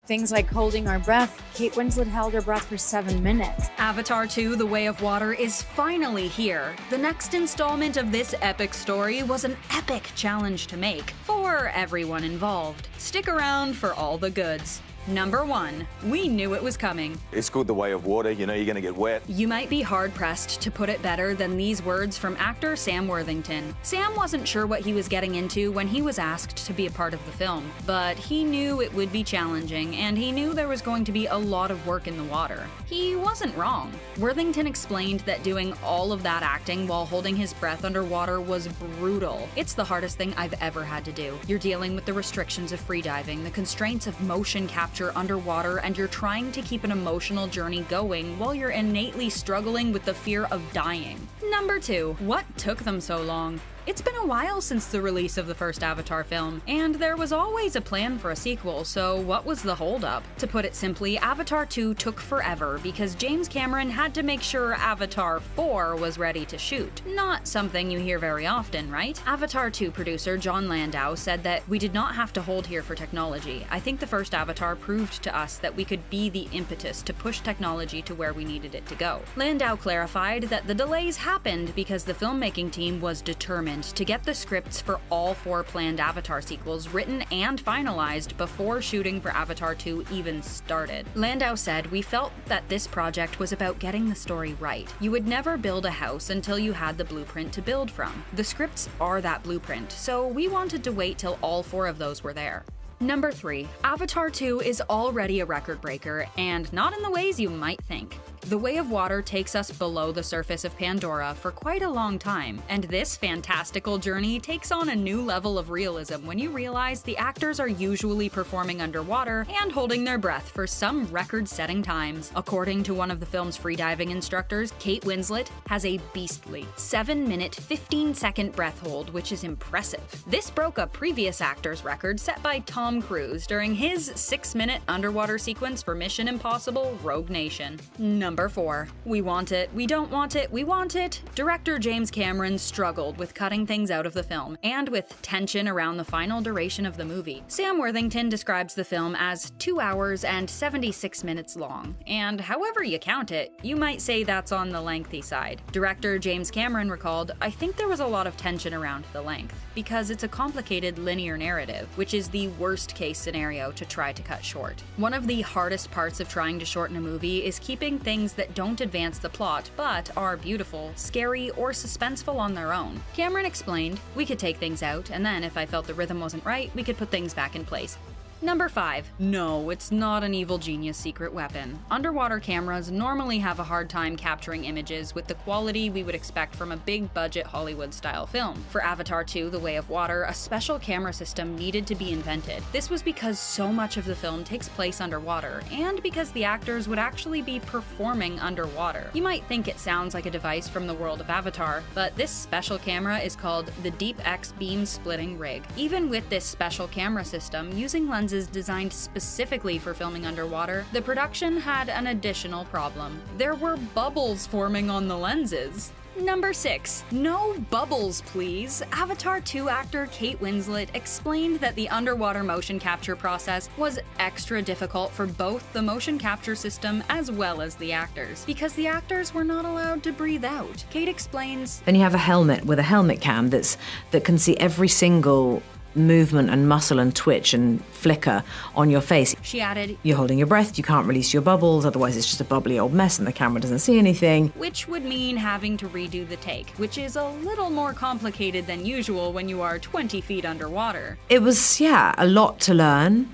Things like holding our breath. Kate Winslet held her breath for 7 minutes. Avatar 2: The Way of Water is finally here. The next installment of this epic story was an epic challenge to make for everyone involved. Stick around for all the goods. Number 1. We knew it was coming. It's called The Way of Water, you know you're gonna get wet. You might be hard-pressed to put it better than these words from actor Sam Worthington. Sam wasn't sure what he was getting into when he was asked to be a part of the film, but he knew it would be challenging, and he knew there was going to be a lot of work in the water. He wasn't wrong. Worthington explained that doing all of that acting while holding his breath underwater was brutal. It's the hardest thing I've ever had to do. You're dealing with the restrictions of freediving, the constraints of motion capture underwater, and you're trying to keep an emotional journey going while you're innately struggling with the fear of dying. Number 2. What took them so long? It's been a while since the release of the first Avatar film, and there was always a plan for a sequel, so what was the holdup? To put it simply, Avatar 2 took forever because James Cameron had to make sure Avatar 4 was ready to shoot. Not something you hear very often, right? Avatar 2 producer John Landau said that we did not have to hold here for technology. I think the first Avatar proved to us that we could be the impetus to push technology to where we needed it to go. Landau clarified that the delays happened because the filmmaking team was determined to get the scripts for all 4 planned Avatar sequels written and finalized before shooting for Avatar 2 even started. Landau said, "We felt that this project was about getting the story right. You would never build a house until you had the blueprint to build from. The scripts are that blueprint, so we wanted to wait till all 4 of those were there." Number 3. Avatar 2 is already a record breaker, and not in the ways you might think. The Way of Water takes us below the surface of Pandora for quite a long time, and this fantastical journey takes on a new level of realism when you realize the actors are usually performing underwater and holding their breath for some record-setting times. According to one of the film's freediving instructors, Kate Winslet has a beastly 7-minute, 15-second breath hold, which is impressive. This broke a previous actor's record set by Tom Cruise during his 6-minute underwater sequence for Mission Impossible: Rogue Nation. Number 4. We want it, we don't want it, we want it. Director James Cameron struggled with cutting things out of the film, and with tension around the final duration of the movie. Sam Worthington describes the film as 2 hours and 76 minutes long, and however you count it, you might say that's on the lengthy side. Director James Cameron recalled, "I think there was a lot of tension around the length, because it's a complicated linear narrative, which is the worst-case scenario to try to cut short. One of the hardest parts of trying to shorten a movie is keeping things that don't advance the plot, but are beautiful, scary, or suspenseful on their own." Cameron explained, "We could take things out, and then if I felt the rhythm wasn't right, we could put things back in place." Number 5. No, it's not an evil genius secret weapon. Underwater cameras normally have a hard time capturing images with the quality we would expect from a big-budget Hollywood-style film. For Avatar 2: The Way of Water, a special camera system needed to be invented. This was because so much of the film takes place underwater, and because the actors would actually be performing underwater. You might think it sounds like a device from the world of Avatar, but this special camera is called the Deep X Beam Splitting Rig. Even with this special camera system, using lenses designed specifically for filming underwater, the production had an additional problem. There were bubbles forming on the lenses. Number 6. No bubbles, please. Avatar 2 actor Kate Winslet explained that the underwater motion capture process was extra difficult for both the motion capture system as well as the actors, because the actors were not allowed to breathe out. Kate explains, Then you have a helmet with a helmet cam that can see every single movement and muscle and twitch and flicker on your face. She added, "You're holding your breath, you can't release your bubbles, otherwise it's just a bubbly old mess and the camera doesn't see anything." which would mean having to redo the take, which is a little more complicated than usual when you are 20 feet underwater. It was, a lot to learn.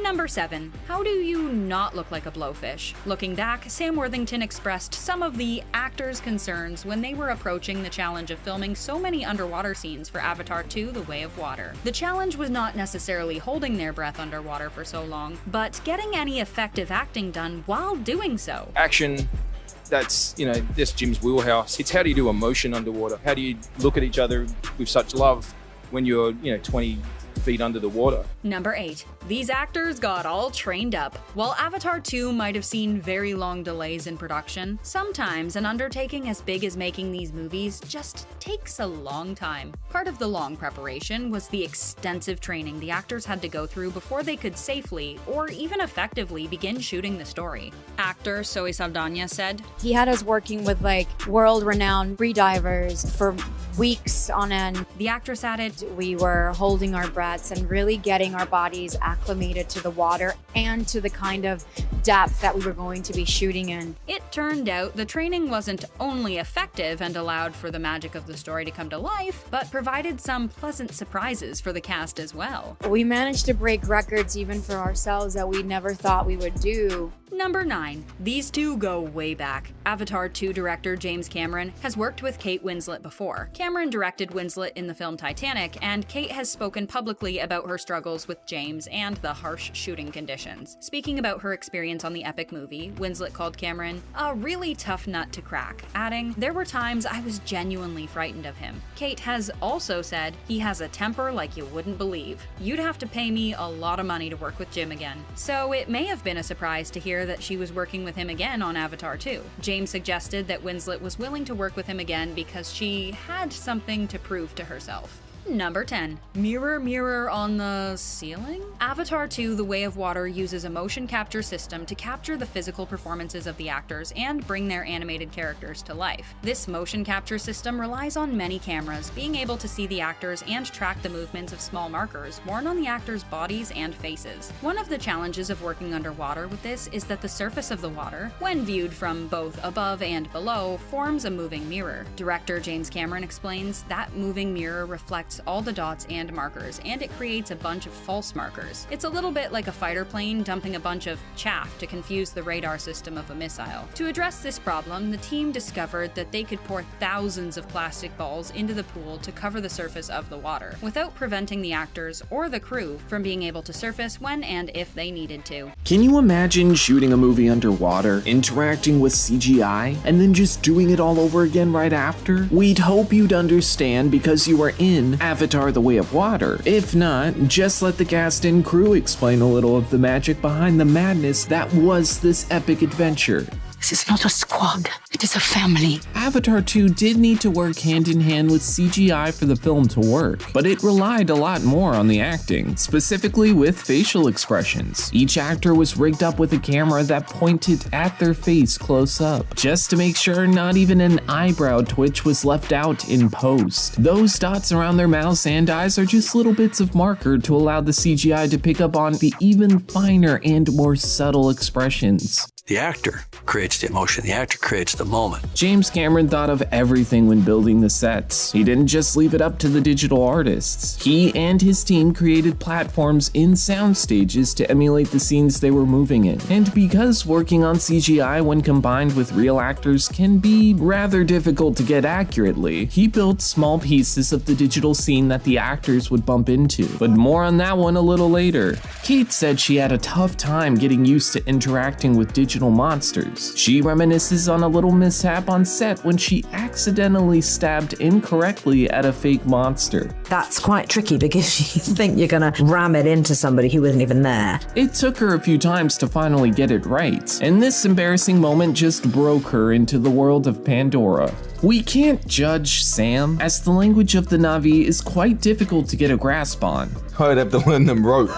Number 7. How do you not look like a blowfish? Looking back, Sam Worthington expressed some of the actors' concerns when they were approaching the challenge of filming so many underwater scenes for Avatar 2: The Way of Water. The challenge was not necessarily holding their breath underwater for so long, but getting any effective acting done while doing so. Action, that's Jim's wheelhouse. It's how do you do emotion underwater? How do you look at each other with such love when you're 20 feet under the water. Number 8. These actors got all trained up. While Avatar 2 might have seen very long delays in production, sometimes an undertaking as big as making these movies just takes a long time. Part of the long preparation was the extensive training the actors had to go through before they could safely, or even effectively, begin shooting the story. Actor Zoe Saldaña said, He had us working with like world-renowned freedivers for weeks on end. The actress added, We were holding our breaths and really getting our bodies acclimated to the water and to the kind of depth that we were going to be shooting in. It turned out the training wasn't only effective and allowed for the magic of the story to come to life, but provided some pleasant surprises for the cast as well. We managed to break records even for ourselves that we never thought we would do. Number 9. These two go way back. Avatar 2 director James Cameron has worked with Kate Winslet before. Cameron directed Winslet in the film Titanic, and Kate has spoken publicly about her struggles with James and the harsh shooting conditions. Speaking about her experience on the epic movie, Winslet called Cameron a really tough nut to crack, adding, There were times I was genuinely frightened of him. Kate has also said, He has a temper like you wouldn't believe. You'd have to pay me a lot of money to work with Jim again. So it may have been a surprise to hear that she was working with him again on Avatar 2. James suggested that Winslet was willing to work with him again because she had something to prove to herself. Number 10. Mirror, mirror on the ceiling? Avatar 2: The Way of Water uses a motion capture system to capture the physical performances of the actors and bring their animated characters to life. This motion capture system relies on many cameras, being able to see the actors and track the movements of small markers worn on the actors' bodies and faces. One of the challenges of working underwater with this is that the surface of the water, when viewed from both above and below, forms a moving mirror. Director James Cameron explains that moving mirror reflects all the dots and markers, and it creates a bunch of false markers. It's a little bit like a fighter plane dumping a bunch of chaff to confuse the radar system of a missile. To address this problem, the team discovered that they could pour thousands of plastic balls into the pool to cover the surface of the water, without preventing the actors or the crew from being able to surface when and if they needed to. Can you imagine shooting a movie underwater, interacting with CGI, and then just doing it all over again right after? We'd hope you'd understand because you are in Avatar: The Way of Water. If not, just let the cast and crew explain a little of the magic behind the madness that was this epic adventure. This is not a squad, it is a family. Avatar 2 did need to work hand in hand with CGI for the film to work, but it relied a lot more on the acting, specifically with facial expressions. Each actor was rigged up with a camera that pointed at their face close up, just to make sure not even an eyebrow twitch was left out in post. Those dots around their mouths and eyes are just little bits of marker to allow the CGI to pick up on the even finer and more subtle expressions. The actor creates the emotion, the actor creates the moment. James Cameron thought of everything when building the sets. He didn't just leave it up to the digital artists. He and his team created platforms in sound stages to emulate the scenes they were moving in. And because working on CGI when combined with real actors can be rather difficult to get accurately, he built small pieces of the digital scene that the actors would bump into. But more on that one a little later. Kate said she had a tough time getting used to interacting with digital monsters. She reminisces on a little mishap on set when she accidentally stabbed incorrectly at a fake monster. That's quite tricky because you think you're gonna ram it into somebody who isn't even there. It took her a few times to finally get it right, and this embarrassing moment just broke her into the world of Pandora. We can't judge Sam, as the language of the Na'vi is quite difficult to get a grasp on. I'd have to learn them rope.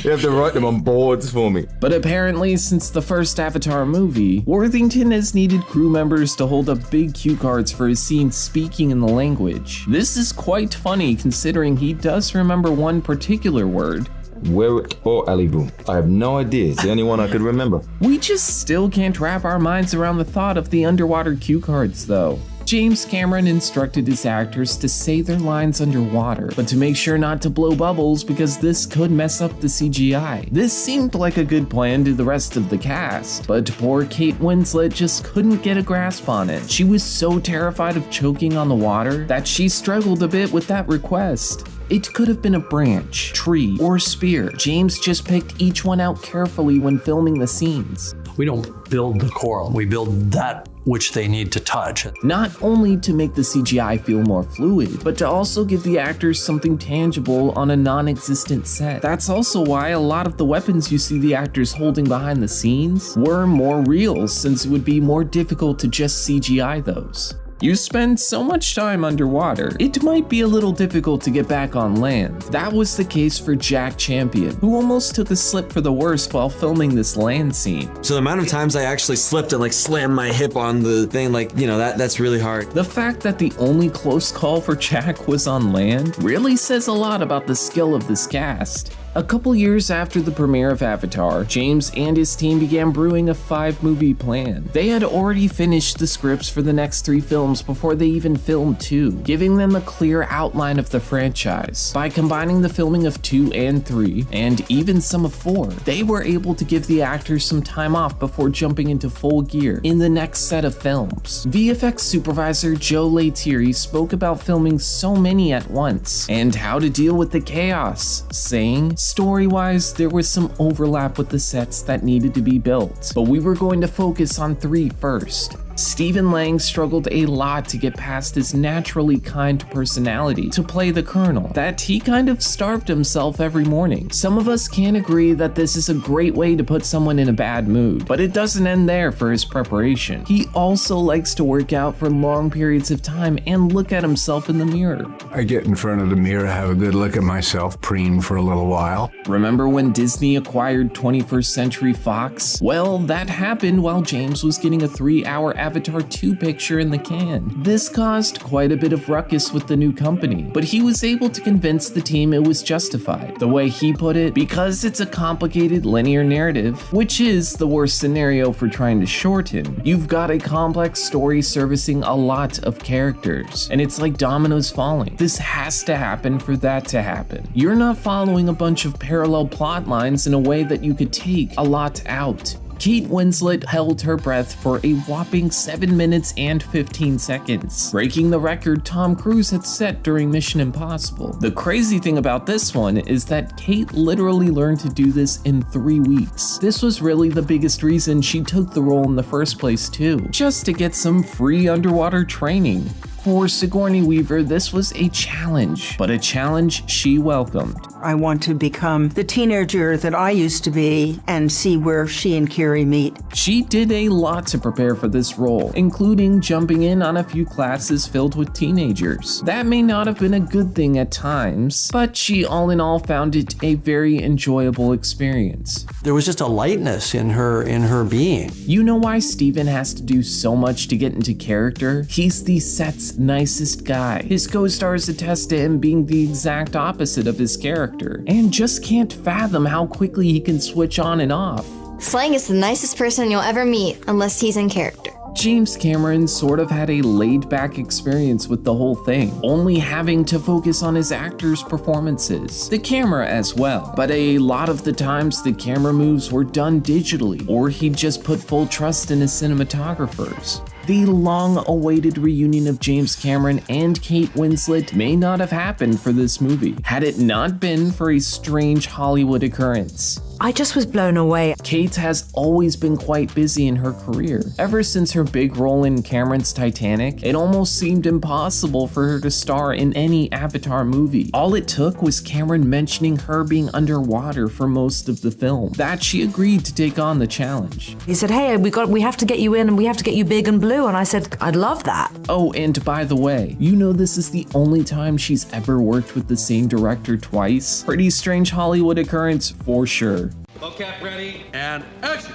You have to write them on boards for me. But apparently, since the first Avatar movie, Worthington has needed crew members to hold up big cue cards for his scenes speaking in the language. This is quite funny considering he does remember one particular word. Werit or Alibu. I have no idea. It's the only one I could remember. We just still can't wrap our minds around the thought of the underwater cue cards though. James Cameron instructed his actors to say their lines underwater, but to make sure not to blow bubbles because this could mess up the CGI. This seemed like a good plan to the rest of the cast, but poor Kate Winslet just couldn't get a grasp on it. She was so terrified of choking on the water that she struggled a bit with that request. It could have been a branch, tree, or spear. James just picked each one out carefully when filming the scenes. We don't build the coral, we build that which they need to touch. Not only to make the CGI feel more fluid, but to also give the actors something tangible on a non-existent set. That's also why a lot of the weapons you see the actors holding behind the scenes were more real, since it would be more difficult to just CGI those. You spend so much time underwater, it might be a little difficult to get back on land. That was the case for Jack Champion, who almost took a slip for the worst while filming this land scene. So the amount of times I actually slipped and like slammed my hip on the thing, like, you know, that's really hard. The fact that the only close call for Jack was on land really says a lot about the skill of this cast. A couple years after the premiere of Avatar, James and his team began brewing a 5-movie plan. They had already finished the scripts for the next 3 films before they even filmed 2, giving them a clear outline of the franchise. By combining the filming of 2 and 3, and even some of 4, they were able to give the actors some time off before jumping into full gear in the next set of films. VFX supervisor Joe Neytiri spoke about filming so many at once, and how to deal with the chaos, saying, "Story-wise, there was some overlap with the sets that needed to be built, but we were going to focus on 3 first. Stephen Lang struggled a lot to get past his naturally kind personality to play the Colonel, that he kind of starved himself every morning. Some of us can agree that this is a great way to put someone in a bad mood, but it doesn't end there for his preparation. He also likes to work out for long periods of time and look at himself in the mirror. I get in front of the mirror, have a good look at myself, preen for a little while." Remember when Disney acquired 21st Century Fox? Well, that happened while James was getting a 3-hour Avatar 2 picture in the can. This caused quite a bit of ruckus with the new company, but he was able to convince the team it was justified. The way he put it, because it's a complicated linear narrative, which is the worst scenario for trying to shorten. You've got a complex story servicing a lot of characters, and it's like dominoes falling. This has to happen for that to happen. You're not following a bunch of parallel plot lines in a way that you could take a lot out. Kate Winslet held her breath for a whopping 7 minutes and 15 seconds, breaking the record Tom Cruise had set during Mission Impossible. The crazy thing about this one is that Kate literally learned to do this in 3 weeks. This was really the biggest reason she took the role in the first place too, just to get some free underwater training. For Sigourney Weaver, this was a challenge, but a challenge she welcomed. I want to become the teenager that I used to be and see where she and Carrie meet. She did a lot to prepare for this role, including jumping in on a few classes filled with teenagers. That may not have been a good thing at times, but she all in all found it a very enjoyable experience. There was just a lightness in her being. You know why Steven has to do so much to get into character? He's the set's nicest guy. His co-stars attest to him being the exact opposite of his character, and just can't fathom how quickly he can switch on and off. Slang is the nicest person you'll ever meet, unless he's in character. James Cameron sort of had a laid-back experience with the whole thing, only having to focus on his actors' performances, the camera as well. But a lot of the times the camera moves were done digitally, or he'd just put full trust in his cinematographers. The long-awaited reunion of James Cameron and Kate Winslet may not have happened for this movie, had it not been for a strange Hollywood occurrence. I just was blown away. Kate has always been quite busy in her career. Ever since her big role in Cameron's Titanic, it almost seemed impossible for her to star in any Avatar movie. All it took was Cameron mentioning her being underwater for most of the film, that she agreed to take on the challenge. He said, "Hey, we have to get you in and we have to get you big and blue." And I said, "I'd love that." Oh, and by the way, you know this is the only time she's ever worked with the same director twice? Pretty strange Hollywood occurrence for sure. Mocap ready, and action!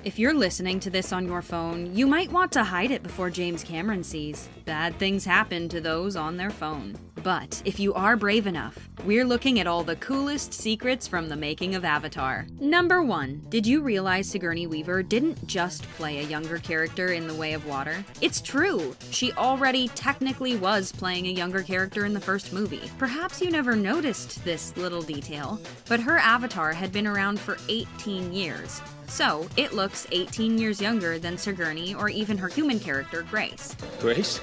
If you're listening to this on your phone, you might want to hide it before James Cameron sees. Bad things happen to those on their phone. But if you are brave enough, we're looking at all the coolest secrets from the making of Avatar. Number 1, did you realize Sigourney Weaver didn't just play a younger character in The Way of Water? It's true, she already technically was playing a younger character in the first movie. Perhaps you never noticed this little detail, but her avatar had been around for 18 years. So, it looks 18 years younger than Sigourney or even her human character, Grace. Grace?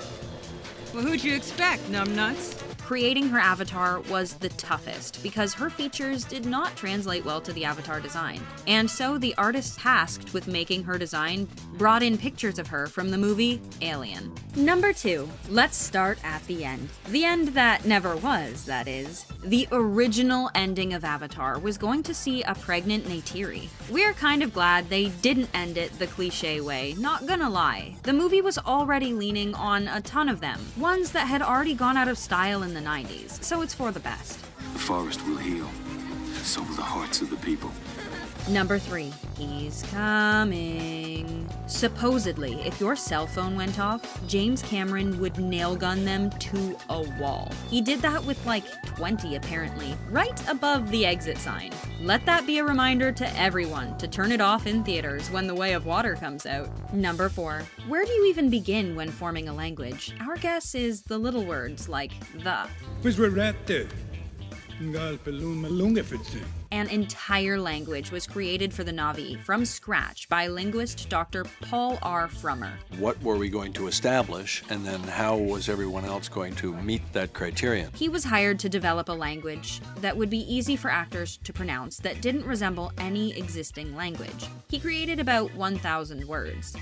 Well, who'd you expect, numbnuts? Creating her avatar was the toughest because her features did not translate well to the avatar design. And so the artist tasked with making her design brought in pictures of her from the movie Alien. Number 2. Let's start at the end. The end that never was, that is. The original ending of Avatar was going to see a pregnant Neytiri. We're kind of glad they didn't end it the cliche way, not gonna lie. The movie was already leaning on a ton of them, ones that had already gone out of style in the 90s, so it's for the best. The forest will heal, so will the hearts of the people. Number 3. He's coming. Supposedly, if your cell phone went off, James Cameron would nail gun them to a wall. He did that with like 20 apparently, right above the exit sign. Let that be a reminder to everyone to turn it off in theaters when The Way of Water comes out. Number 4. Where do you even begin when forming a language? Our guess is the little words like the. An entire language was created for the Na'vi from scratch by linguist Dr. Paul R. Frummer. What were we going to establish, and then how was everyone else going to meet that criterion? He was hired to develop a language that would be easy for actors to pronounce that didn't resemble any existing language. He created about 1,000 words.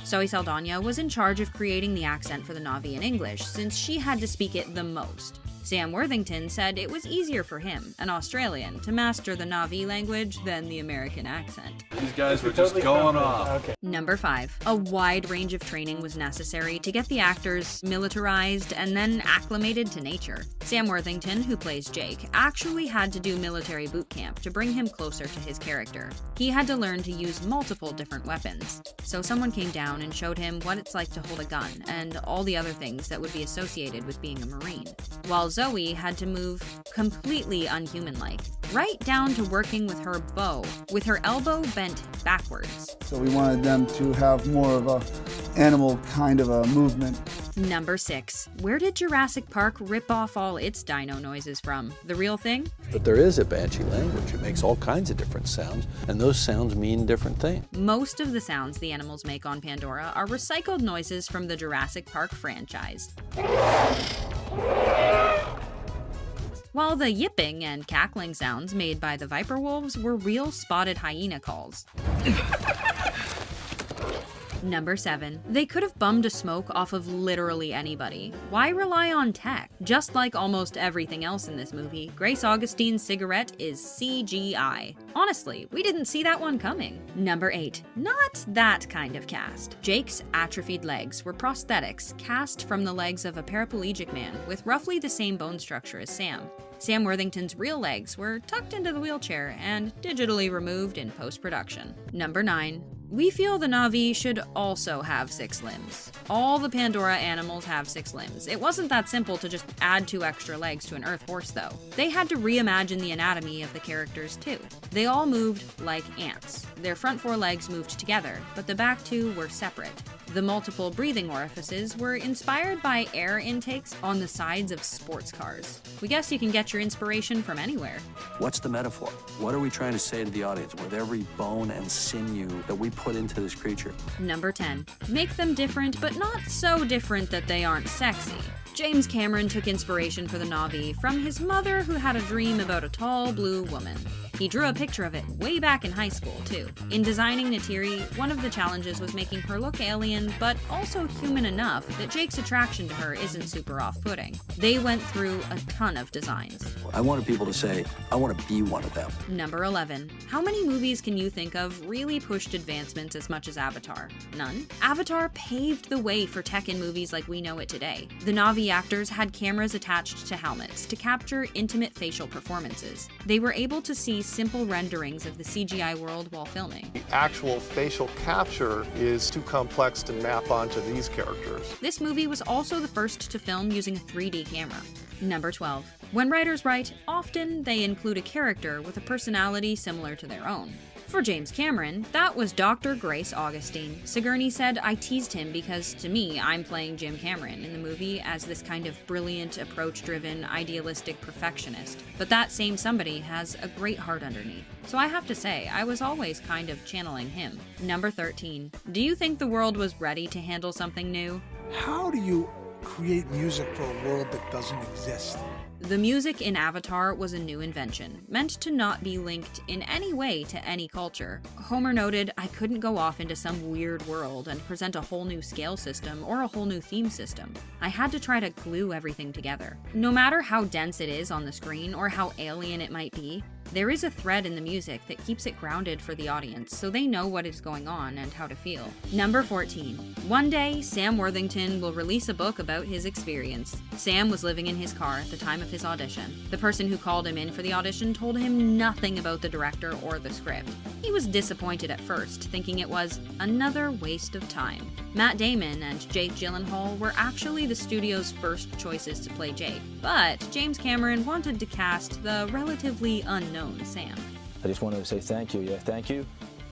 Zoe Saldaña was in charge of creating the accent for the Na'vi in English, since she had to speak it the most. Sam Worthington said it was easier for him, an Australian, to master the Na'vi language than the American accent. These guys were just going off. Okay. Number 5. A wide range of training was necessary to get the actors militarized and then acclimated to nature. Sam Worthington, who plays Jake, actually had to do military boot camp to bring him closer to his character. He had to learn to use multiple different weapons. So someone came down and showed him what it's like to hold a gun and all the other things that would be associated with being a Marine. While Zoe had to move completely unhuman-like, right down to working with her bow, with her elbow bent backwards. So we wanted them to have more of a animal kind of a movement. Number 6. Where did Jurassic Park rip off all its dino noises from? The real thing? But there is a Banshee language. It makes all kinds of different sounds, and those sounds mean different things. Most of the sounds the animals make on Pandora are recycled noises from the Jurassic Park franchise. While the yipping and cackling sounds made by the viper wolves were real spotted hyena calls. Number 7. They could have bummed a smoke off of literally anybody. Why rely on tech? Just like almost everything else in this movie, Grace Augustine's cigarette is CGI. Honestly, we didn't see that one coming. Number 8. Not that kind of cast. Jake's atrophied legs were prosthetics cast from the legs of a paraplegic man with roughly the same bone structure as Sam. Sam Worthington's real legs were tucked into the wheelchair and digitally removed in post-production. Number 9. We feel the Na'vi should also have 6 limbs. All the Pandora animals have 6 limbs. It wasn't that simple to just add 2 extra legs to an Earth horse, though. They had to reimagine the anatomy of the characters, too. They all moved like ants. Their front 4 legs moved together, but the back 2 were separate. The multiple breathing orifices were inspired by air intakes on the sides of sports cars. We guess you can get your inspiration from anywhere. What's the metaphor? What are we trying to say to the audience with every bone and sinew that we put into this creature? Number 10. Make them different, but not so different that they aren't sexy. James Cameron took inspiration for the Na'vi from his mother, who had a dream about a tall blue woman. He drew a picture of it way back in high school, too. In designing Neytiri, one of the challenges was making her look alien, but also human enough that Jake's attraction to her isn't super off-putting. They went through a ton of designs. I wanted people to say, I want to be one of them. Number 11. How many movies can you think of really pushed advancements as much as Avatar? None? Avatar paved the way for tech in movies like we know it today. The Na'vi actors had cameras attached to helmets to capture intimate facial performances. They were able to see simple renderings of the CGI world while filming. The actual facial capture is too complex to map onto these characters. This movie was also the first to film using a 3D camera. Number 12. When writers write, often they include a character with a personality similar to their own. For James Cameron, that was Dr. Grace Augustine. Sigourney said, I teased him because, to me, I'm playing Jim Cameron in the movie as this kind of brilliant, approach-driven, idealistic perfectionist. But that same somebody has a great heart underneath. So I have to say, I was always kind of channeling him. Number 13. Do you think the world was ready to handle something new? How do you create music for a world that doesn't exist. The music in Avatar was a new invention, meant to not be linked in any way to any culture. Homer noted, "I couldn't go off into some weird world and present a whole new scale system or a whole new theme system. I had to try to glue everything together. No matter how dense it is on the screen or how alien it might be, there is a thread in the music that keeps it grounded for the audience so they know what is going on and how to feel." Number 14. One day, Sam Worthington will release a book about his experience. Sam was living in his car at the time of his audition. The person who called him in for the audition told him nothing about the director or the script. He was disappointed at first, thinking it was another waste of time. Matt Damon and Jake Gyllenhaal were actually the studio's first choices to play Jake, but James Cameron wanted to cast the relatively unknown Sam. I just wanted to say thank you. Yeah, thank you.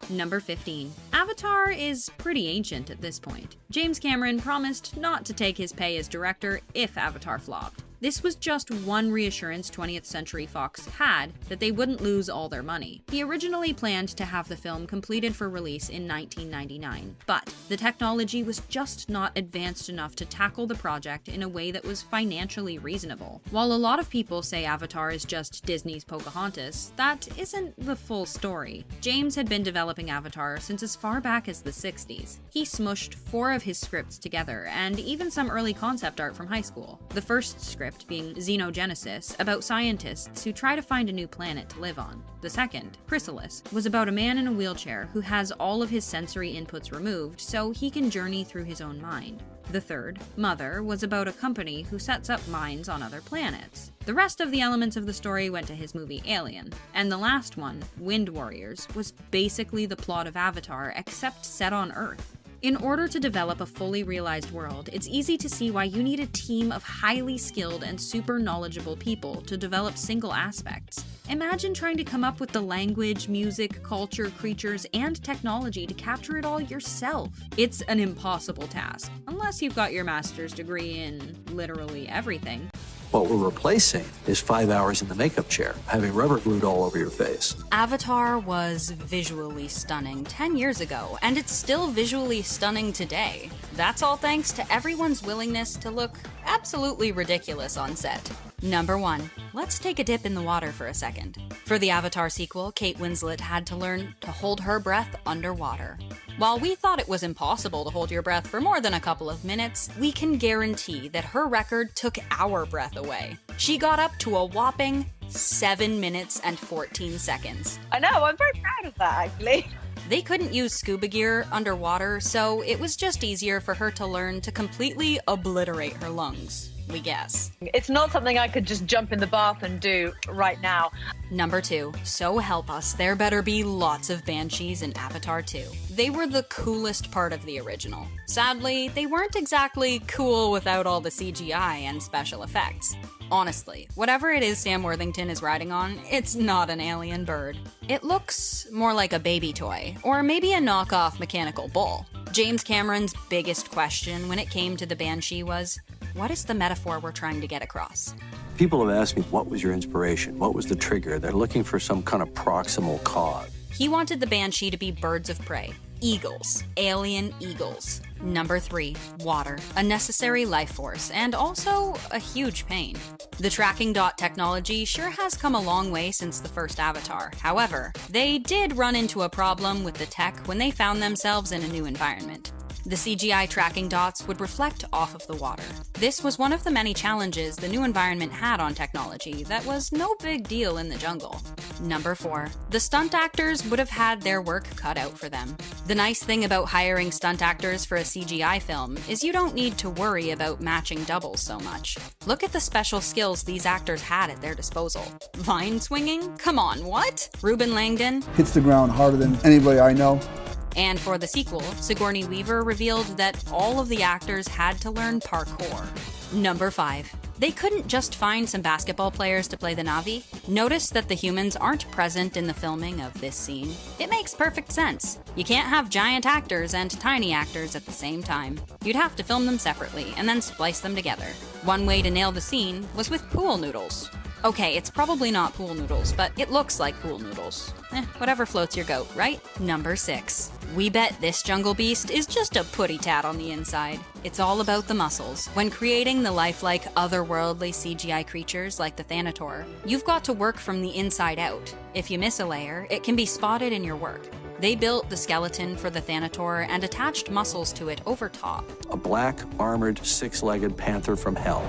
Number 15. Avatar is pretty ancient at this point. James Cameron promised not to take his pay as director if Avatar flopped. This was just one reassurance 20th Century Fox had that they wouldn't lose all their money. He originally planned to have the film completed for release in 1999, but the technology was just not advanced enough to tackle the project in a way that was financially reasonable. While a lot of people say Avatar is just Disney's Pocahontas, that isn't the full story. James had been developing Avatar since as far back as the 60s. He smushed 4 of his scripts together, and even some early concept art from high school. The first script being Xenogenesis, about scientists who try to find a new planet to live on. The second, Chrysalis, was about a man in a wheelchair who has all of his sensory inputs removed so he can journey through his own mind. The third, Mother, was about a company who sets up mines on other planets. The rest of the elements of the story went to his movie Alien. And the last one, Wind Warriors, was basically the plot of Avatar except set on Earth. In order to develop a fully realized world, it's easy to see why you need a team of highly skilled and super knowledgeable people to develop single aspects. Imagine trying to come up with the language, music, culture, creatures, and technology to capture it all yourself. It's an impossible task, unless you've got your master's degree in literally everything. What we're replacing is 5 hours in the makeup chair, having rubber glued all over your face. Avatar was visually stunning 10 years ago, and it's still visually stunning today. That's all thanks to everyone's willingness to look absolutely ridiculous on set. Number 1. Let's take a dip in the water for a second. For the Avatar sequel, Kate Winslet had to learn to hold her breath underwater. While we thought it was impossible to hold your breath for more than a couple of minutes, we can guarantee that her record took our breath away. She got up to a whopping 7 minutes and 14 seconds. I know, I'm very proud of that, actually. They couldn't use scuba gear underwater, so it was just easier for her to learn to completely obliterate her lungs, we guess. It's not something I could just jump in the bath and do right now. Number 2. So help us, there better be lots of banshees in Avatar 2. They were the coolest part of the original. Sadly, they weren't exactly cool without all the CGI and special effects. Honestly, whatever it is Sam Worthington is riding on, it's not an alien bird. It looks more like a baby toy, or maybe a knockoff mechanical bull. James Cameron's biggest question when it came to the Banshee was, what is the metaphor we're trying to get across? People have asked me, what was your inspiration? What was the trigger? They're looking for some kind of proximal cause. He wanted the Banshee to be birds of prey. Eagles. Alien eagles. Number 3. Water. A necessary life force, and also a huge pain. The tracking dot technology sure has come a long way since the first Avatar. However, they did run into a problem with the tech when they found themselves in a new environment. The CGI tracking dots would reflect off of the water. This was one of the many challenges the new environment had on technology that was no big deal in the jungle. Number 4. The stunt actors would have had their work cut out for them. The nice thing about hiring stunt actors for a CGI film is you don't need to worry about matching doubles so much. Look at the special skills these actors had at their disposal. Vine swinging? Come on, what? Ruben Langdon? Hits the ground harder than anybody I know. And for the sequel, Sigourney Weaver revealed that all of the actors had to learn parkour. Number 5. They couldn't just find some basketball players to play the Na'vi. Notice that the humans aren't present in the filming of this scene. It makes perfect sense. You can't have giant actors and tiny actors at the same time. You'd have to film them separately and then splice them together. One way to nail the scene was with pool noodles. Okay, it's probably not pool noodles, but it looks like pool noodles. Whatever floats your goat, right? Number 6. We bet this jungle beast is just a putty tat on the inside. It's all about the muscles. When creating the lifelike, otherworldly CGI creatures like the Thanator, you've got to work from the inside out. If you miss a layer, it can be spotted in your work. They built the skeleton for the Thanator and attached muscles to it over top. A black, armored, six-legged panther from hell.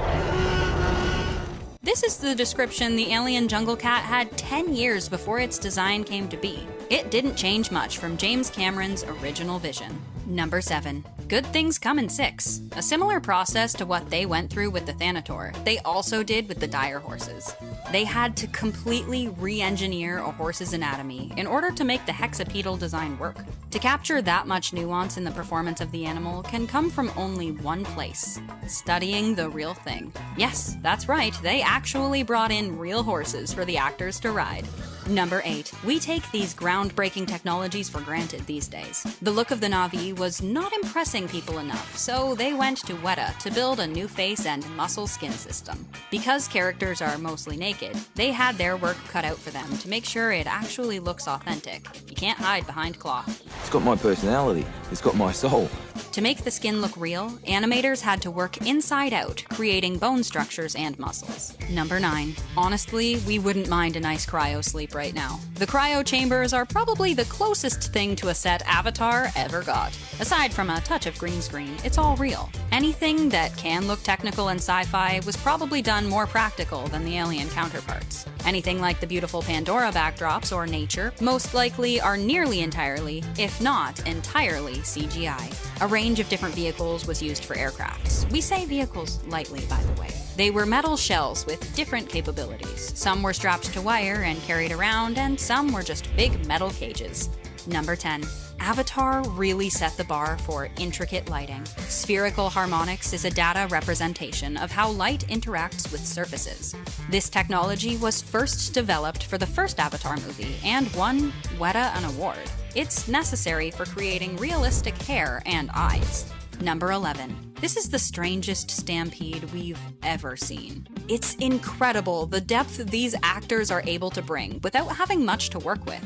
This is the description the alien jungle cat had 10 years before its design came to be. It didn't change much from James Cameron's original vision. Number 7. Good things come in 6. A similar process to what they went through with the Thanator, they also did with the dire horses. They had to completely re-engineer a horse's anatomy in order to make the hexapedal design work. To capture that much nuance in the performance of the animal can come from only one place: studying the real thing. Yes, that's right, they actually brought in real horses for the actors to ride. Number 8. We take these groundbreaking technologies for granted these days. The look of the Na'vi was not impressing people enough, so they went to Weta to build a new face and muscle skin system. Because characters are mostly naked, they had their work cut out for them to make sure it actually looks authentic. You can't hide behind cloth. It's got my personality. It's got my soul. To make the skin look real, animators had to work inside out, creating bone structures and muscles. Number 9. Honestly, we wouldn't mind a nice cryo sleep right now. The cryo chambers are probably the closest thing to a set Avatar ever got. Aside from a touch of green screen, it's all real. Anything that can look technical and sci-fi was probably done more practical than the alien counterparts. Anything like the beautiful Pandora backdrops or nature most likely are nearly entirely, if not entirely, CGI. A range of different vehicles was used for aircrafts. We say vehicles lightly, by the way. They were metal shells with different capabilities. Some were strapped to wire and carried around, and some were just big metal cages. Number 10. Avatar really set the bar for intricate lighting. Spherical harmonics is a data representation of how light interacts with surfaces. This technology was first developed for the first Avatar movie and won Weta an award. It's necessary for creating realistic hair and eyes. Number 11. This is the strangest stampede we've ever seen. It's incredible the depth these actors are able to bring without having much to work with.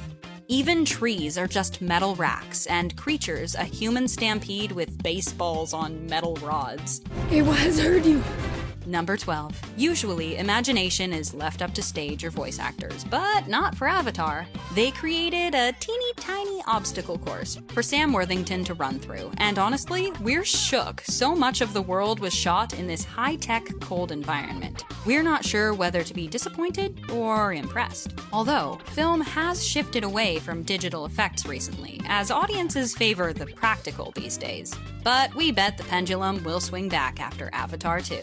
Even trees are just metal racks, and creatures a human stampede with baseballs on metal rods. It has hurt you. Number 12. Usually, imagination is left up to stage or voice actors, but not for Avatar. They created a teeny tiny obstacle course for Sam Worthington to run through, and honestly, we're shook so much of the world was shot in this high-tech, cold environment. We're not sure whether to be disappointed or impressed. Although, film has shifted away from digital effects recently, as audiences favor the practical these days. But we bet the pendulum will swing back after Avatar 2.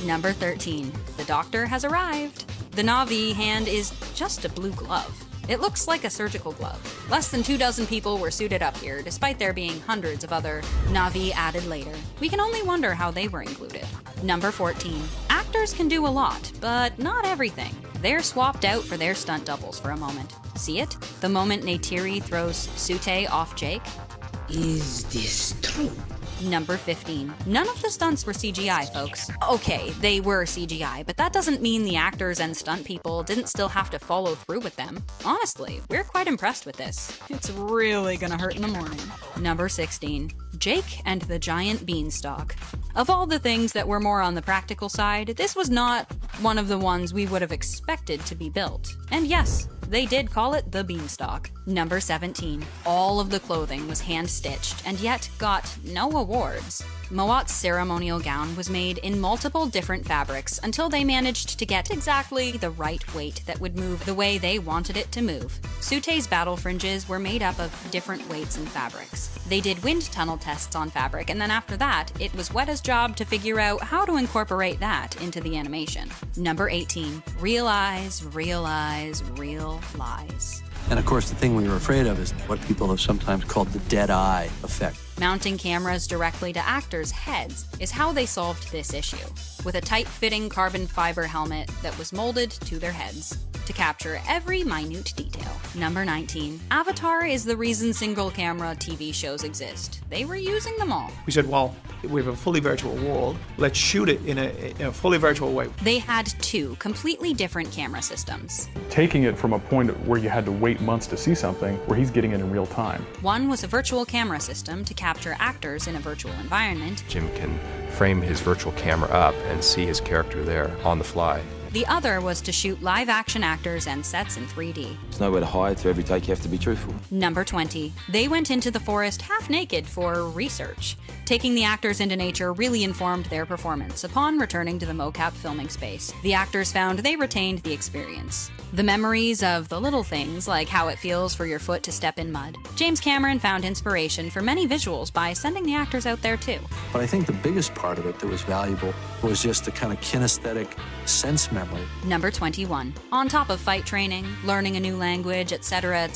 Number 13. The doctor has arrived. The Na'vi hand is just a blue glove. It looks like a surgical glove. Less than 24 people were suited up here, despite there being hundreds of other Na'vi added later. We can only wonder how they were included. Number 14. Actors can do a lot, but not everything. They're swapped out for their stunt doubles for a moment. See it? The moment Neytiri throws Sute off Jake? Is this true? Number 15. None of the stunts were CGI, folks. Okay, they were CGI, but that doesn't mean the actors and stunt people didn't still have to follow through with them. Honestly, we're quite impressed with this. It's really gonna hurt in the morning. Number 16. Jake and the Giant Beanstalk. Of all the things that were more on the practical side, this was not one of the ones we would have expected to be built. And yes, they did call it the Beanstalk. Number 17. All of the clothing was hand-stitched and yet got no awards. Moat's ceremonial gown was made in multiple different fabrics until they managed to get exactly the right weight that would move the way they wanted it to move. Sute's battle fringes were made up of different weights and fabrics. They did wind tunnel tests on fabric, and then after that, it was Weta's job to figure out how to incorporate that into the animation. Number 18. Realize, realize, real lies. And of course, the thing we were afraid of is what people have sometimes called the dead eye effect. Mounting cameras directly to actors' heads is how they solved this issue. with a tight-fitting carbon fiber helmet that was molded to their heads to capture every minute detail. Number 19. Avatar is the reason single-camera TV shows exist. They were using them all. We said, well, we have a fully virtual world. Let's shoot it in a fully virtual way. They had two completely different camera systems. Taking it from a point where you had to wait months to see something, where he's getting it in real time. One was a virtual camera system to capture actors in a virtual environment. Jim can frame his virtual camera up and see his character there on the fly. The other was to shoot live-action actors and sets in 3D. There's nowhere to hide, so every take you have to be truthful. Number 20. They went into the forest half-naked for research. Taking the actors into nature really informed their performance upon returning to the mocap filming space. The actors found they retained the experience. The memories of the little things, like how it feels for your foot to step in mud. James Cameron found inspiration for many visuals by sending the actors out there too. But I think the biggest part of it that was valuable was just the kind of kinesthetic sense memory. Number 21. On top of fight training, learning a new language, etc.,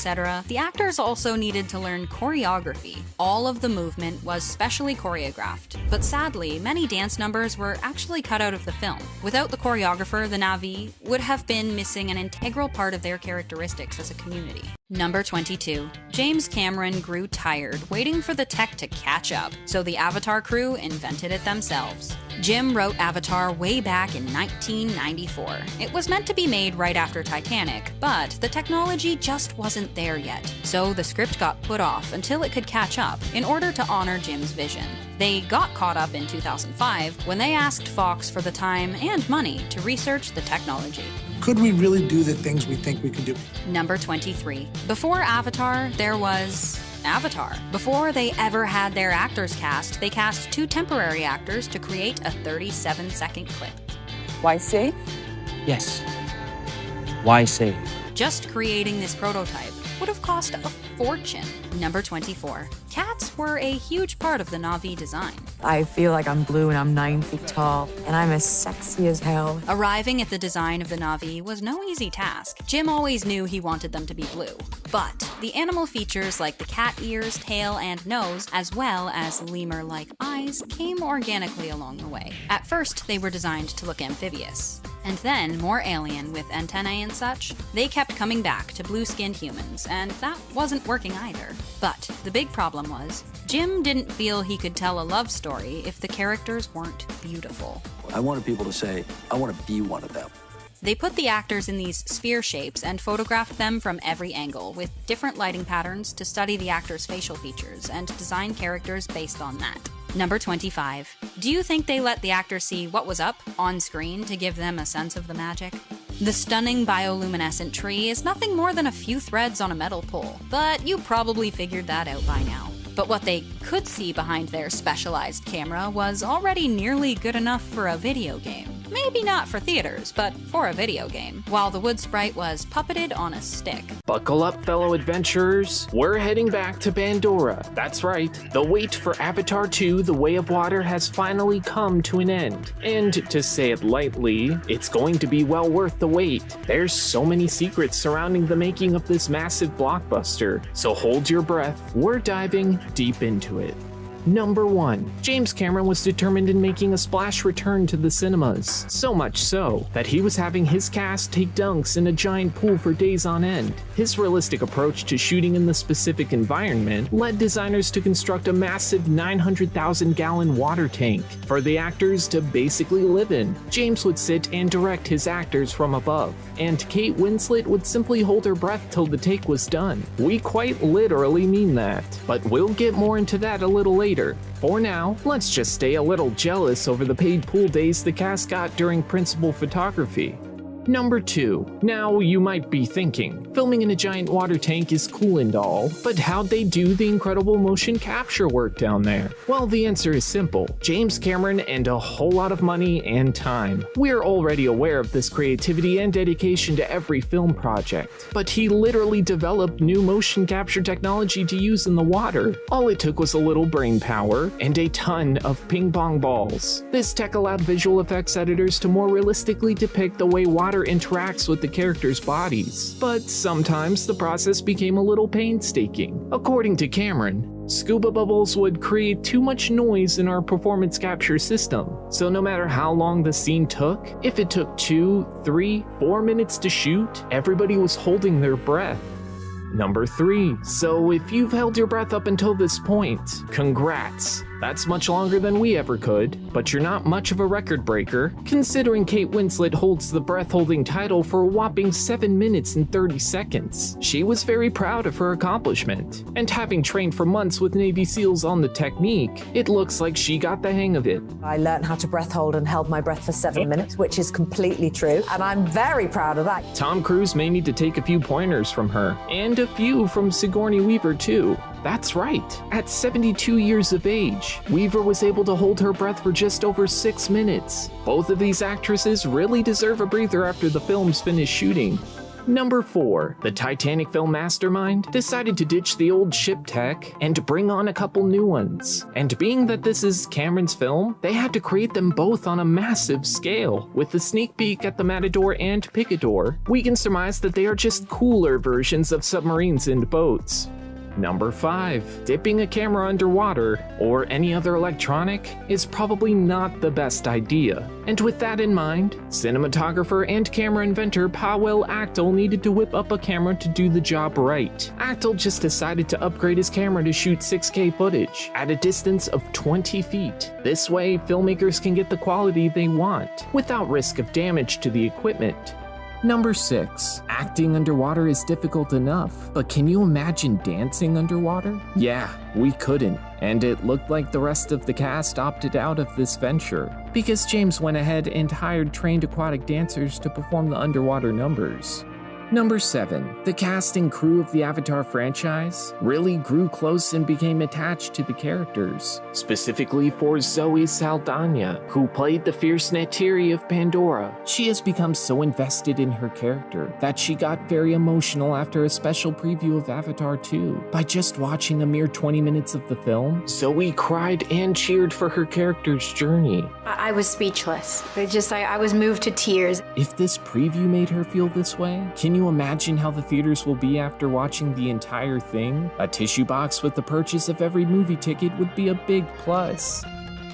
the actors also needed to learn choreography. All of the movement was specially choreographed, but sadly, many dance numbers were actually cut out of the film. Without the choreographer, the Na'vi would have been missing an integral part of their characteristics as a community. Number 22. James Cameron grew tired waiting for the tech to catch up, so the Avatar crew invented it themselves. Jim wrote Avatar way back in 1994. It was meant to be made right after Titanic, but the technology just wasn't there yet, so the script got put off until it could catch up in order to honor Jim's vision. They got caught up in 2005 when they asked Fox for the time and money to research the technology. Could we really do the things we think we can do? Number 23. Before Avatar, there was Avatar. Before they ever had their actors cast, they cast 2 temporary actors to create a 37-second clip. Why safe? Yes. Why safe? Just creating this prototype would have cost a fortune. Number 24. Cats were a huge part of the Na'vi design. I feel like I'm blue and I'm 9 feet tall, and I'm as sexy as hell. Arriving at the design of the Na'vi was no easy task. Jim always knew he wanted them to be blue. But the animal features like the cat ears, tail, and nose, as well as lemur-like eyes, came organically along the way. At first, they were designed to look amphibious. And then, more alien with antennae and such, they kept coming back to blue-skinned humans, and that wasn't working either. But the big problem was, Jim didn't feel he could tell a love story if the characters weren't beautiful. I wanted people to say, I want to be one of them. They put the actors in these sphere shapes and photographed them from every angle, with different lighting patterns to study the actors' facial features and design characters based on that. Number 25. Do you think they let the actors see what was up on screen to give them a sense of the magic? The stunning bioluminescent tree is nothing more than a few threads on a metal pole, but you probably figured that out by now. But what they could see behind their specialized camera was already nearly good enough for a video game. Maybe not for theaters, but for a video game, while the wood sprite was puppeted on a stick. Buckle up, fellow adventurers. We're heading back to Pandora. That's right. The wait for Avatar 2: The Way of Water has finally come to an end. And to say it lightly, it's going to be well worth the wait. There's so many secrets surrounding the making of this massive blockbuster, so hold your breath. We're diving deep into it. Number 1. James Cameron was determined in making a splash return to the cinemas. So much so that he was having his cast take dunks in a giant pool for days on end. His realistic approach to shooting in the specific environment led designers to construct a massive 900,000-gallon water tank for the actors to basically live in. James would sit and direct his actors from above, and Kate Winslet would simply hold her breath till the take was done. We quite literally mean that, but we'll get more into that a little later. For now, let's just stay a little jealous over the paid pool days the cast got during principal photography. Number 2. Now, you might be thinking, filming in a giant water tank is cool and all, but how'd they do the incredible motion capture work down there? Well, the answer is simple. James Cameron and a whole lot of money and time. We're already aware of this creativity and dedication to every film project, but he literally developed new motion capture technology to use in the water. All it took was a little brain power and a ton of ping pong balls. This tech allowed visual effects editors to more realistically depict the way water interacts with the characters' bodies, but sometimes the process became a little painstaking. According to Cameron, Scuba bubbles would create too much noise in our performance capture system, so no matter how long the scene took, if it took 2, 3, 4 minutes to shoot, everybody was holding their breath. Number 3. So if you've held your breath up until this point, congrats. That's much longer than we ever could, but you're not much of a record breaker, considering Kate Winslet holds the breath-holding title for a whopping 7 minutes and 30 seconds. She was very proud of her accomplishment, and having trained for months with Navy SEALs on the technique, it looks like she got the hang of it. I learned how to breath hold and held my breath for 7 minutes, which is completely true, and I'm very proud of that. Tom Cruise may need to take a few pointers from her, and a few from Sigourney Weaver too. That's right, at 72 years of age, Weaver was able to hold her breath for just over 6 minutes. Both of these actresses really deserve a breather after the film's finished shooting. Number 4. The Titanic film mastermind decided to ditch the old ship tech and bring on a couple new ones. And being that this is Cameron's film, they had to create them both on a massive scale. With the sneak peek at the Matador and Picador, we can surmise that they are just cooler versions of submarines and boats. Number 5. Dipping a camera underwater, or any other electronic, is probably not the best idea. And with that in mind, cinematographer and camera inventor Powell Actel needed to whip up a camera to do the job right. Actel just decided to upgrade his camera to shoot 6K footage at a distance of 20 feet. This way, filmmakers can get the quality they want, without risk of damage to the equipment. Number 6. Acting underwater is difficult enough, but can you imagine dancing underwater? Yeah, we couldn't, and it looked like the rest of the cast opted out of this venture, because James went ahead and hired trained aquatic dancers to perform the underwater numbers. Number 7. The cast and crew of the Avatar franchise really grew close and became attached to the characters, specifically for Zoe Saldaña, who played the fierce Neytiri of Pandora. She has become so invested in her character that she got very emotional after a special preview of Avatar 2. By just watching a mere 20 minutes of the film, Zoe cried and cheered for her character's journey. I was speechless. I was moved to tears. If this preview made her feel this way, can you imagine how the theaters will be after watching the entire thing? A tissue box with the purchase of every movie ticket would be a big plus.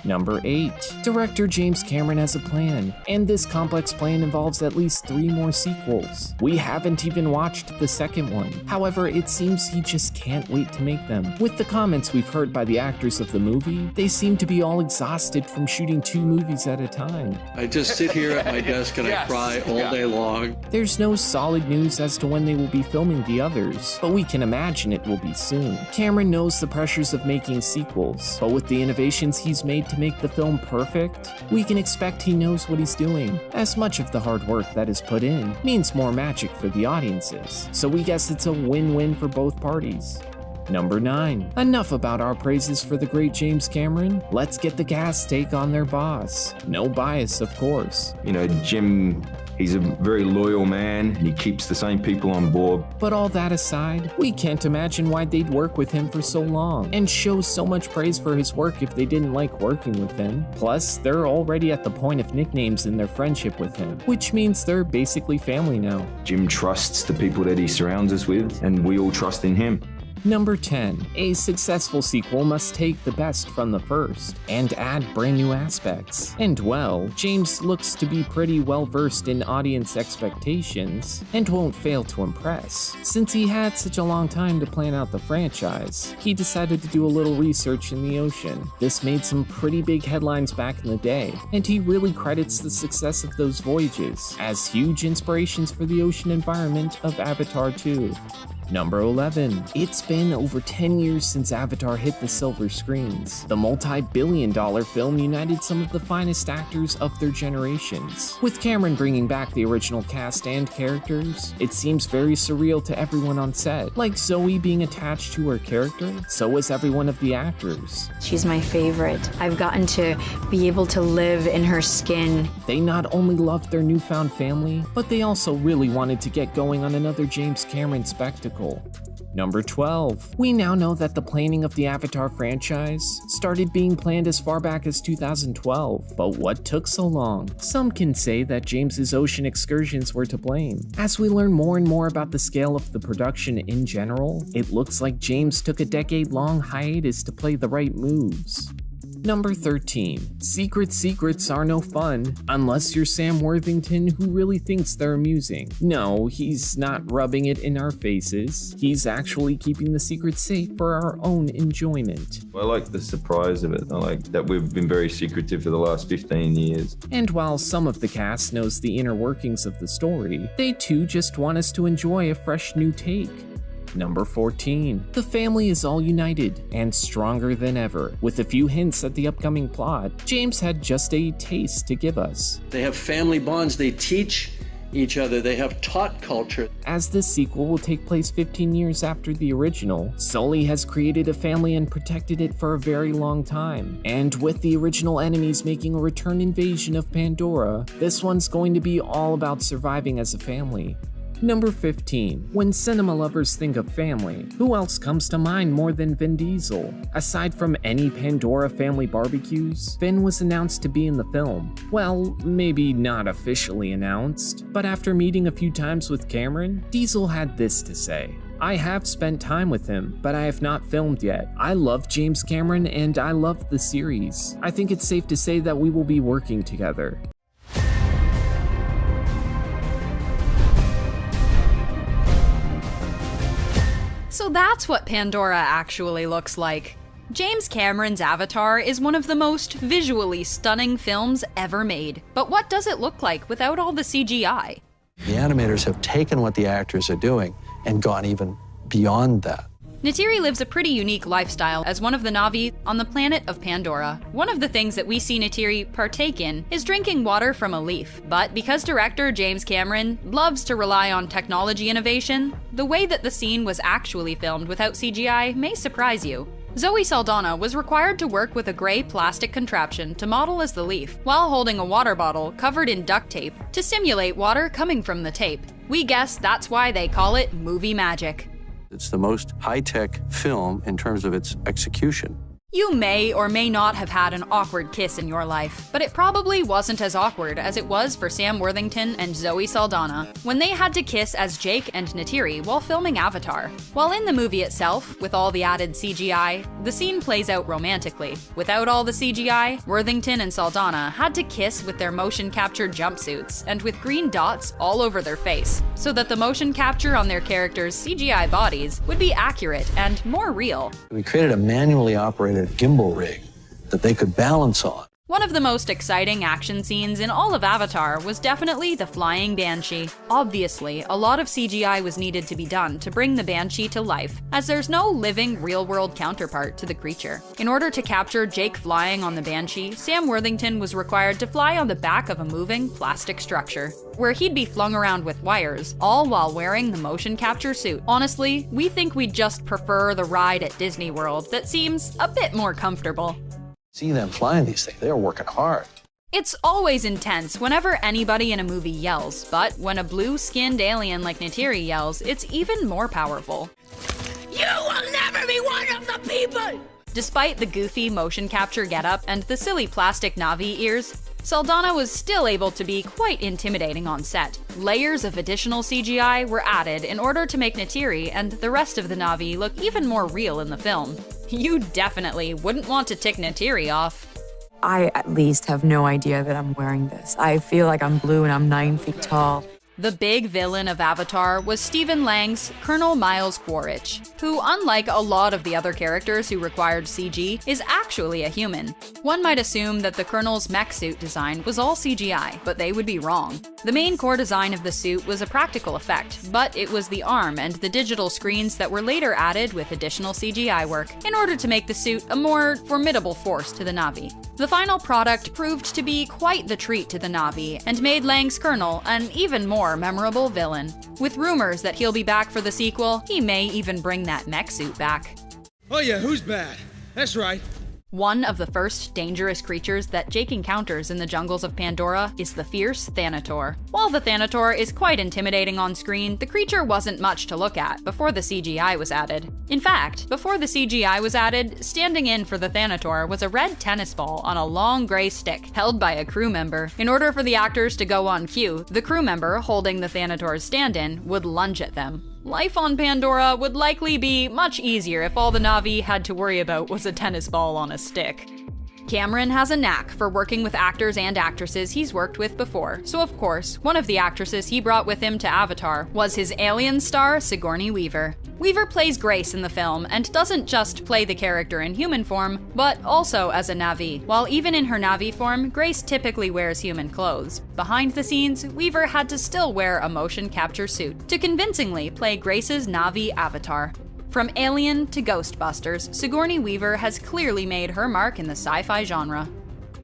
Number 8. Director James Cameron has a plan, and this complex plan involves at least 3 more sequels. We haven't even watched the second one. However, it seems he just can't wait to make them. With the comments we've heard by the actors of the movie, they seem to be all exhausted from shooting 2 movies at a time. I just sit here at my desk and I cry all day long. There's no solid news as to when they will be filming the others, but we can imagine it will be soon. Cameron knows the pressures of making sequels, but with the innovations he's made to make the film perfect, we can expect he knows what he's doing, as much of the hard work that is put in means more magic for the audiences, so we guess it's a win-win for both parties. Number 9. Enough about our praises for the great James Cameron. Let's get the cast take on their boss. No bias, of course. You know, Jim, he's a very loyal man, and he keeps the same people on board. But all that aside, we can't imagine why they'd work with him for so long and show so much praise for his work if they didn't like working with him. Plus, they're already at the point of nicknames in their friendship with him, which means they're basically family now. Jim trusts the people that he surrounds us with, and we all trust in him. Number 10. A successful sequel must take the best from the first and add brand new aspects. And well, James looks to be pretty well versed in audience expectations and won't fail to impress. Since he had such a long time to plan out the franchise, he decided to do a little research in the ocean. This made some pretty big headlines back in the day, and he really credits the success of those voyages as huge inspirations for the ocean environment of Avatar 2. Number 11. It's been over 10 years since Avatar hit the silver screens. The multi-billion-dollar film united some of the finest actors of their generations. With Cameron bringing back the original cast and characters, it seems very surreal to everyone on set. Like Zoe being attached to her character, so was every one of the actors. She's my favorite. I've gotten to be able to live in her skin. They not only loved their newfound family, but they also really wanted to get going on another James Cameron spectacle. Number 12. We now know that the planning of the Avatar franchise started being planned as far back as 2012, but what took so long? Some can say that James's ocean excursions were to blame. As we learn more and more about the scale of the production in general, it looks like James took a decade-long hiatus to play the right moves. Number 13. Secrets are no fun, unless you're Sam Worthington, who really thinks they're amusing. No, he's not rubbing it in our faces. He's actually keeping the secrets safe for our own enjoyment. I like the surprise of it. I like that we've been very secretive for the last 15 years. And while some of the cast knows the inner workings of the story, they too just want us to enjoy a fresh new take. Number 14. The family is all united and stronger than ever. With a few hints at the upcoming plot, James had just a taste to give us. They have family bonds, they teach each other, they have taught culture. As this sequel will take place 15 years after the original, Sully has created a family and protected it for a very long time. And with the original enemies making a return invasion of Pandora, this one's going to be all about surviving as a family. Number 15. When cinema lovers think of family, who else comes to mind more than Vin Diesel? Aside from any Pandora family barbecues, Vin was announced to be in the film. Well, maybe not officially announced, but after meeting a few times with Cameron, Diesel had this to say. I have spent time with him, but I have not filmed yet. I love James Cameron and I love the series. I think it's safe to say that we will be working together. So that's what Pandora actually looks like. James Cameron's Avatar is one of the most visually stunning films ever made. But what does it look like without all the CGI? The animators have taken what the actors are doing and gone even beyond that. Neytiri lives a pretty unique lifestyle as one of the Na'vi on the planet of Pandora. One of the things that we see Neytiri partake in is drinking water from a leaf. But because director James Cameron loves to rely on technology innovation, the way that the scene was actually filmed without CGI may surprise you. Zoe Saldaña was required to work with a gray plastic contraption to model as the leaf, while holding a water bottle covered in duct tape to simulate water coming from the tape. We guess that's why they call it movie magic. It's the most high-tech film in terms of its execution. You may or may not have had an awkward kiss in your life, but it probably wasn't as awkward as it was for Sam Worthington and Zoe Saldaña when they had to kiss as Jake and Neytiri while filming Avatar. While in the movie itself, with all the added CGI, the scene plays out romantically. Without all the CGI, Worthington and Saldaña had to kiss with their motion capture jumpsuits and with green dots all over their face, so that the motion capture on their characters' CGI bodies would be accurate and more real. We created a manually operated gimbal rig that they could balance on. One of the most exciting action scenes in all of Avatar was definitely the flying banshee. Obviously, a lot of CGI was needed to be done to bring the banshee to life, as there's no living, real-world counterpart to the creature. In order to capture Jake flying on the banshee, Sam Worthington was required to fly on the back of a moving plastic structure, where he'd be flung around with wires, all while wearing the motion capture suit. Honestly, we think we'd just prefer the ride at Disney World that seems a bit more comfortable. See them flying these things, they are working hard. It's always intense whenever anybody in a movie yells, but when a blue-skinned alien like Neytiri yells, it's even more powerful. You will never be one of the people! Despite the goofy motion capture getup and the silly plastic Na'vi ears, Saldaña was still able to be quite intimidating on set. Layers of additional CGI were added in order to make Neytiri and the rest of the Na'vi look even more real in the film. You definitely wouldn't want to tick Neytiri off. I at least have no idea that I'm wearing this. I feel like I'm blue and I'm 9 feet tall. The big villain of Avatar was Stephen Lang's Colonel Miles Quaritch, who, unlike a lot of the other characters who required CG, is actually a human. One might assume that the Colonel's mech suit design was all CGI, but they would be wrong. The main core design of the suit was a practical effect, but it was the arm and the digital screens that were later added with additional CGI work, in order to make the suit a more formidable force to the Na'vi. The final product proved to be quite the treat to the Na'vi, and made Lang's Colonel an even more memorable villain. With rumors that he'll be back for the sequel, he may even bring that mech suit back. Oh yeah, who's bad? That's right. One of the first dangerous creatures that Jake encounters in the jungles of Pandora is the fierce Thanator. While the Thanator is quite intimidating on screen, the creature wasn't much to look at before the CGI was added. In fact, before the CGI was added, standing in for the Thanator was a red tennis ball on a long gray stick held by a crew member. In order for the actors to go on cue, the crew member holding the Thanator's stand-in would lunge at them. Life on Pandora would likely be much easier if all the Na'vi had to worry about was a tennis ball on a stick. Cameron has a knack for working with actors and actresses he's worked with before, so of course, one of the actresses he brought with him to Avatar was his alien star, Sigourney Weaver. Weaver plays Grace in the film and doesn't just play the character in human form, but also as a Na'vi. While even in her Na'vi form, Grace typically wears human clothes. Behind the scenes, Weaver had to still wear a motion capture suit to convincingly play Grace's Na'vi avatar. From Alien to Ghostbusters, Sigourney Weaver has clearly made her mark in the sci-fi genre.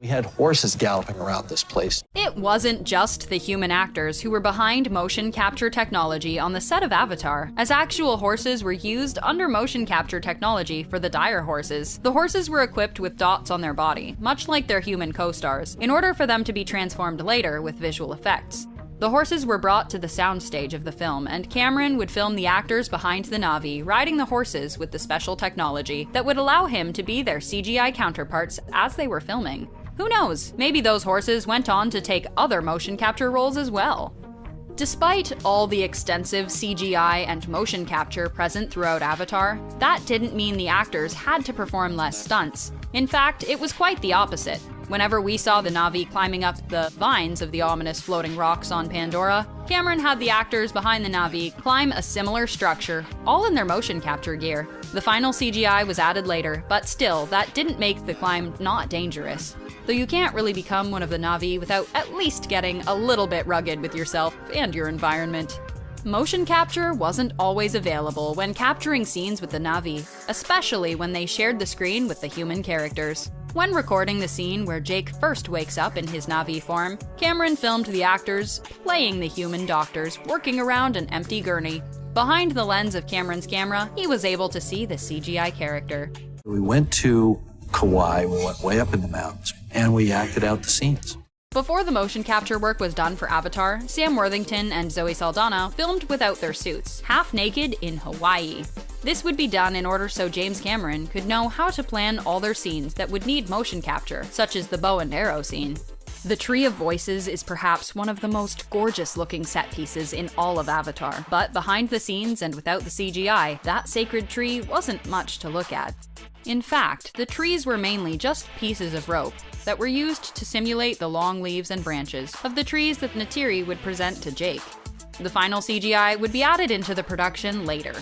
We had horses galloping around this place. It wasn't just the human actors who were behind motion capture technology on the set of Avatar, as actual horses were used under motion capture technology for the dire horses. The horses were equipped with dots on their body, much like their human co-stars, in order for them to be transformed later with visual effects. The horses were brought to the soundstage of the film, and Cameron would film the actors behind the Na'vi riding the horses with the special technology that would allow him to be their CGI counterparts as they were filming. Who knows, maybe those horses went on to take other motion capture roles as well. Despite all the extensive CGI and motion capture present throughout Avatar, that didn't mean the actors had to perform less stunts. In fact, it was quite the opposite. Whenever we saw the Na'vi climbing up the vines of the ominous floating rocks on Pandora, Cameron had the actors behind the Na'vi climb a similar structure, all in their motion capture gear. The final CGI was added later, but still, that didn't make the climb not dangerous. Though you can't really become one of the Na'vi without at least getting a little bit rugged with yourself and your environment. Motion capture wasn't always available when capturing scenes with the Na'vi, especially when they shared the screen with the human characters. When recording the scene where Jake first wakes up in his Na'vi form, Cameron filmed the actors playing the human doctors working around an empty gurney. Behind the lens of Cameron's camera, he was able to see the CGI character. We went to Kauai, we went way up in the mountains, and we acted out the scenes. Before the motion capture work was done for Avatar, Sam Worthington and Zoe Saldaña filmed without their suits, half naked in Hawaii. This would be done in order so James Cameron could know how to plan all their scenes that would need motion capture, such as the bow and arrow scene. The Tree of Voices is perhaps one of the most gorgeous-looking set pieces in all of Avatar, but behind the scenes and without the CGI, that sacred tree wasn't much to look at. In fact, the trees were mainly just pieces of rope that were used to simulate the long leaves and branches of the trees that Neytiri would present to Jake. The final CGI would be added into the production later.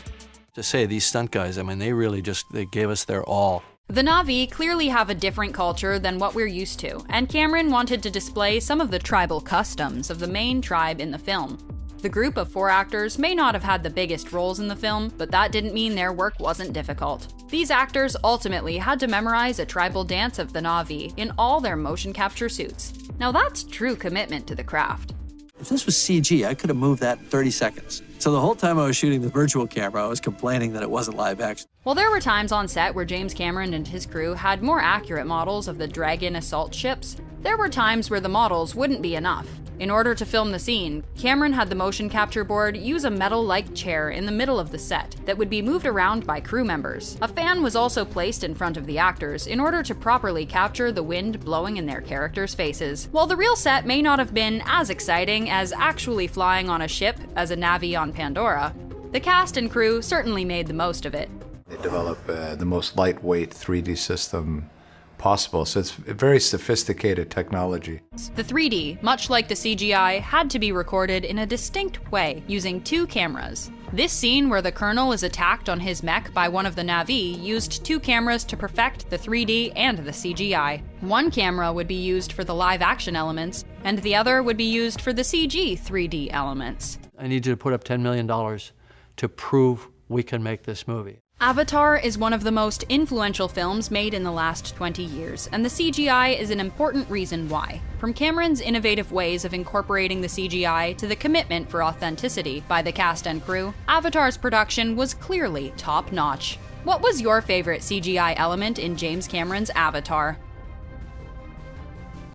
To say these stunt guys, I mean, they gave us their all. The Na'vi clearly have a different culture than what we're used to, and Cameron wanted to display some of the tribal customs of the main tribe in the film. The group of 4 actors may not have had the biggest roles in the film, but that didn't mean their work wasn't difficult. These actors ultimately had to memorize a tribal dance of the Na'vi in all their motion capture suits. Now that's true commitment to the craft. If this was CG, I could have moved that in 30 seconds. So the whole time I was shooting the virtual camera, I was complaining that it wasn't live action. While there were times on set where James Cameron and his crew had more accurate models of the Dragon assault ships, there were times where the models wouldn't be enough. In order to film the scene, Cameron had the motion capture board use a metal-like chair in the middle of the set that would be moved around by crew members. A fan was also placed in front of the actors in order to properly capture the wind blowing in their characters' faces. While the real set may not have been as exciting as actually flying on a ship as a Na'vi on Pandora, the cast and crew certainly made the most of it. They developed the most lightweight 3D system possible, so it's a very sophisticated technology. The 3D, much like the CGI, had to be recorded in a distinct way using 2 cameras. This scene where the Colonel is attacked on his mech by one of the Na'vi used 2 cameras to perfect the 3D and the CGI. One camera would be used for the live action elements, and the other would be used for the CG 3D elements. I need you to put up $10 million to prove we can make this movie. Avatar is one of the most influential films made in the last 20 years, and the CGI is an important reason why. From Cameron's innovative ways of incorporating the CGI to the commitment for authenticity by the cast and crew, Avatar's production was clearly top-notch. What was your favorite CGI element in James Cameron's Avatar?